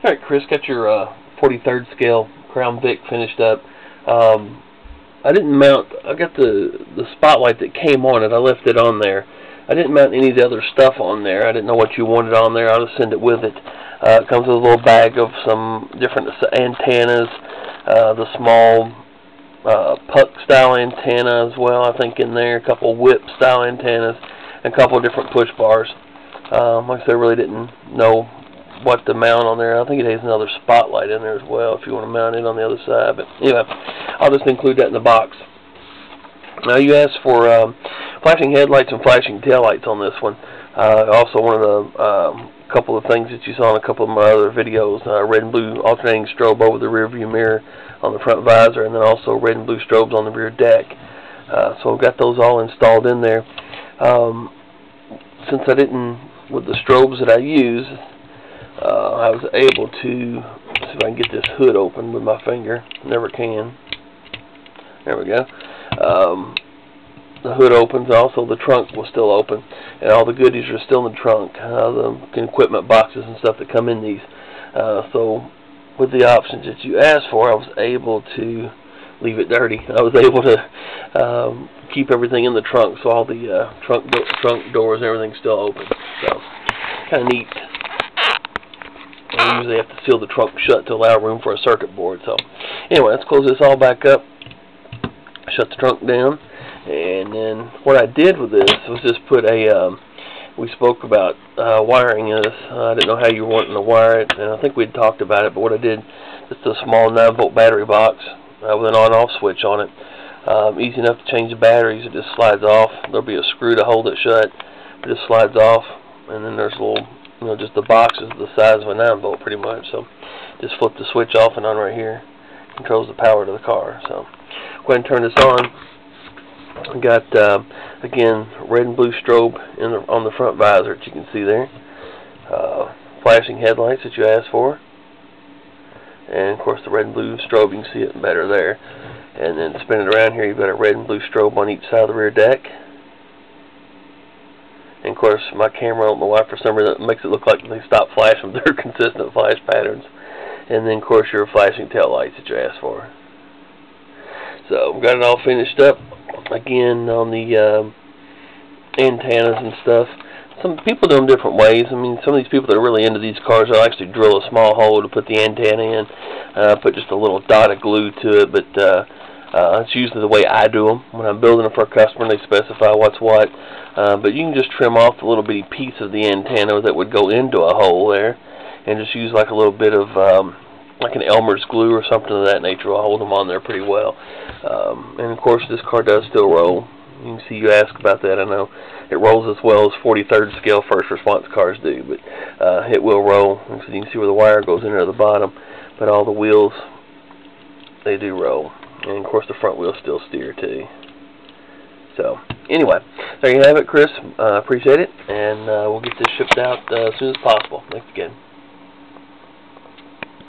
Alright, Chris, got your 43rd scale Crown Vic finished up. I didn't mount, I got the spotlight that came on it, I left it on there. I didn't mount any of the other stuff on there. I didn't know what you wanted on there. I'll just send it with it. It comes with a little bag of some different antennas, the small puck style antenna as well, I think, in there, a couple whip style antennas, and a couple of different push bars. Like I said, I really didn't know what to mount on there. I think it has another spotlight in there as well if you want to mount it on the other side. But anyway, I'll just include that in the box. Now, you asked for flashing headlights and flashing taillights on this one. Also, one of the couple of things that you saw in a couple of my other videos, red and blue alternating strobe over the rear view mirror on the front visor, and then also red and blue strobes on the rear deck. So I've got those all installed in there. Since I didn't, with the strobes that I use, I was able to, see if I can get this hood open with my finger. Never can. There we go. The hood opens. Also, the trunk was still open, and all the goodies are still in the trunk. The equipment boxes and stuff that come in these. So, with the options that you asked for, I was able to leave it dirty. I was able to keep everything in the trunk, so all the trunk doors and everything's still open. So, kind of neat. I usually have to seal the trunk shut to allow room for a circuit board. So, anyway, let's close this all back up. Shut the trunk down. And then what I did with this was just put a, we spoke about wiring this. I didn't know how you were wanting to wire it, and I think we'd talked about it, but what I did, just a small 9-volt battery box with an on-off switch on it. Easy enough to change the batteries. It just slides off. There'll be a screw to hold it shut. It just slides off, and then there's a little, just the box is the size of a 9-volt pretty much. So just flip the switch off and on right here. Controls the power to the car. So go ahead and turn this on. I got, again, red and blue strobe on the front visor that you can see there. Flashing headlights that you asked for. And, of course, the red and blue strobe, you can see it better there. And then spin it around here, you've got a red and blue strobe on each side of the rear deck. And, of course, my camera, I don't know why, for some reason, it makes it look like they stop flashing. They're consistent flash patterns. And then, of course, your flashing tail lights that you asked for. So, we've got it all finished up. Again, on the antennas and stuff. Some people do them different ways. I mean, some of these people that are really into these cars, they'll actually drill a small hole to put the antenna in, put just a little dot of glue to it, but that's usually the way I do them. When I'm building them for a customer, they specify what's what. But you can just trim off the little bitty piece of the antenna that would go into a hole there, and just use like a little bit of like an Elmer's glue or something of that nature will hold them on there pretty well. And of course, this car does still roll. You can see you asked about that. I know it rolls as well as 43rd scale first response cars do, but it will roll. And so you can see where the wire goes in there at the bottom, but all the wheels, they do roll. And of course, the front wheels still steer too. So anyway, there you have it, Chris. Appreciate it, and we'll get this shipped out as soon as possible. Thanks again.